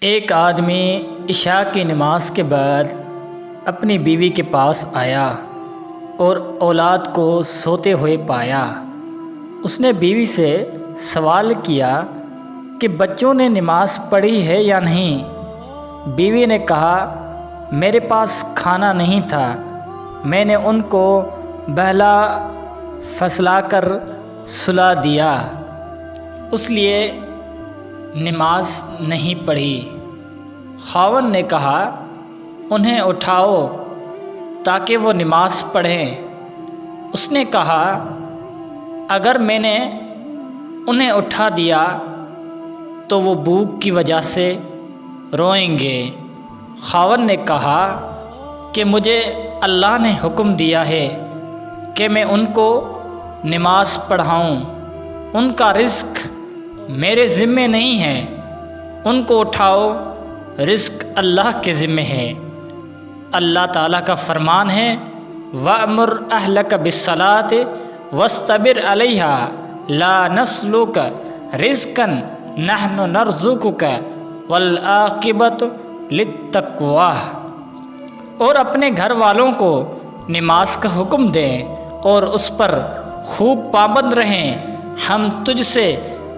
ایک آدمی عشاء کی نماز کے بعد اپنی بیوی کے پاس آیا اور اولاد کو سوتے ہوئے پایا۔ اس نے بیوی سے سوال کیا کہ بچوں نے نماز پڑھی ہے یا نہیں؟ بیوی نے کہا میرے پاس کھانا نہیں تھا، میں نے ان کو بہلا پھسلا کر سلا دیا، اس لیے نماز نہیں پڑھی۔ خاوند نے کہا انہیں اٹھاؤ تاکہ وہ نماز پڑھیں۔ اس نے کہا اگر میں نے انہیں اٹھا دیا تو وہ بھوک کی وجہ سے روئیں گے۔ خاوند نے کہا کہ مجھے اللہ نے حکم دیا ہے کہ میں ان کو نماز پڑھاؤں، ان کا رزق میرے ذمے نہیں ہے، ان کو اٹھاؤ، رزق اللہ کے ذمے ہے۔ اللہ تعالیٰ کا فرمان ہے وَأْمُرْ أَهْلَكَ بِالصَّلَاةِ وَاسْتَبِرْ عَلَيْهَا لَا نَسْأَلُكَ رِزْقًا نَحْنُ نَرْزُقُكَ وَالْعَاقِبَةُ لِلتَّقْوَىٰ۔ اور اپنے گھر والوں کو نماز کا حکم دیں اور اس پر خوب پابند رہیں۔ ہم تجھ سے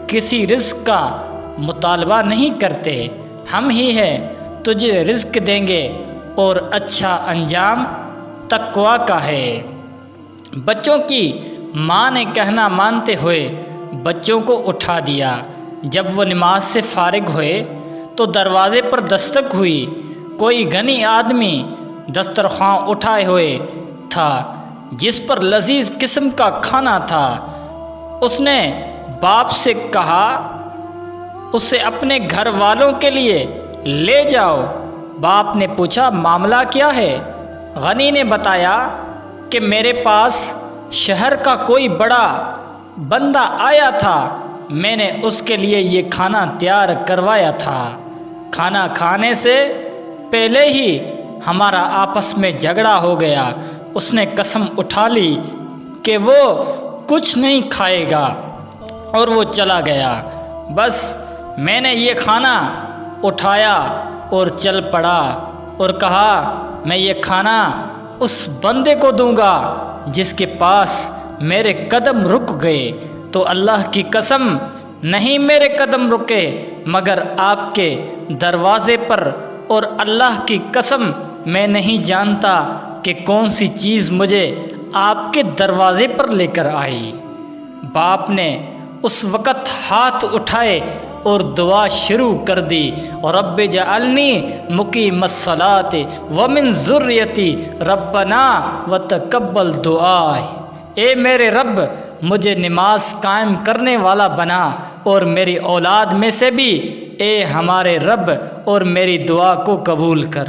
کسی رزق کا مطالبہ نہیں کرتے، ہم ہی ہیں تجھے رزق دیں گے اور اچھا انجام تقویٰ کا ہے۔ بچوں کی ماں نے کہنا مانتے ہوئے بچوں کو اٹھا دیا۔ جب وہ نماز سے فارغ ہوئے تو دروازے پر دستک ہوئی۔ کوئی غنی آدمی دسترخوان اٹھائے ہوئے تھا جس پر لذیذ قسم کا کھانا تھا۔ اس نے باپ سے کہا اسے اپنے گھر والوں کے لیے لے جاؤ۔ باپ نے پوچھا معاملہ کیا ہے؟ غنی نے بتایا کہ میرے پاس شہر کا کوئی بڑا بندہ آیا تھا، میں نے اس کے لیے یہ کھانا تیار کروایا تھا۔ کھانا کھانے سے پہلے ہی ہمارا آپس میں جھگڑا ہو گیا۔ اس نے قسم اٹھا لی کہ وہ کچھ نہیں کھائے گا اور وہ چلا گیا۔ بس میں نے یہ کھانا اٹھایا اور چل پڑا اور کہا میں یہ کھانا اس بندے کو دوں گا جس کے پاس میرے قدم رک گئے۔ تو اللہ کی قسم نہیں میرے قدم رکے مگر آپ کے دروازے پر، اور اللہ کی قسم میں نہیں جانتا کہ کون سی چیز مجھے آپ کے دروازے پر لے کر آئی۔ باپ نے اس وقت ہاتھ اٹھائے اور دعا شروع کر دی، رب اجعلنی مقیم الصلاۃ ومن ذریتی ربنا وتقبل دعائے۔ اے میرے رب مجھے نماز قائم کرنے والا بنا اور میری اولاد میں سے بھی، اے ہمارے رب، اور میری دعا کو قبول کر۔